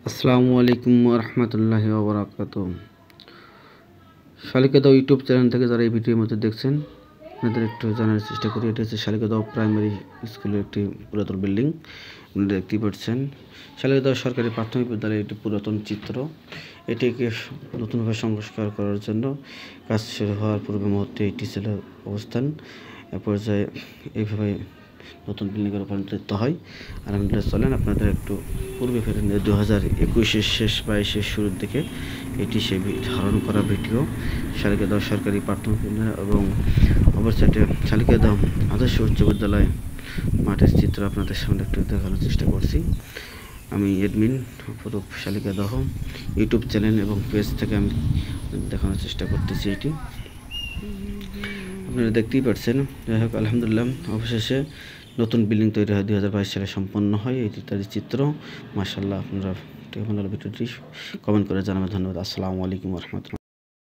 আসসালামু আলাইকুম রহমতুল্লাহি ওবরাকাতুহ। শালিকা দাও ইউটিউব চ্যানেল থেকে যারা এই ভিডিওর মধ্যে দেখছেন, আপনাদের একটু জানার চেষ্টা করি। এটা হচ্ছে শালিকা দাও প্রাইমারি স্কুলের একটি পুরাতন বিল্ডিং। আপনারা দেখতেই পাচ্ছেন শালিকা দাও সরকারি প্রাথমিক বিদ্যালয়ের একটি পুরাতন চিত্র। এটিকে নতুনভাবে সংস্কার করার জন্য কাজ শুরু হওয়ার পূর্ব মুহূর্তে এটি ছিল অবস্থান। এ পর্যায়ে এইভাবে নতুন বিল্ডিংয়ে রূপান্তরিত হয়। আলহামদুলিল্লাহ, চলেন আপনাদের একটু পূর্বে ফেরে নিয়ে 2021-এর শেষ 22-এর শুরুর দিকে এটি সে ধারণ করা ভিডিও। শালিকা দাও সরকারি প্রাথমিক বিদ্যালয় এবং অপরসাইডে শালিকা দাও আদর্শ উচ্চ বিদ্যালয় মাঠের চিত্র আপনাদের সামনে একটু দেখানোর চেষ্টা করছি। আমি এডমিন অপরূপ শালিকা দাহ ইউটিউব চ্যানেল এবং পেজ থেকে আমি দেখানোর চেষ্টা করতেছি। এটি আপনারা দেখতেই পাচ্ছেন। যাই হোক, আলহামদুলিল্লাহ, অবশেষে নতুন বিল্ডিং তৈরি হয় 2022 সালে সম্পন্ন হয়। এটি তার চিত্র। মাশাআল্লাহ, আপনারা ভিডিওটি কমেন্ট করে জানাবেন। ধন্যবাদ। আসসালামু আলাইকুম রহমতুল্লাহ।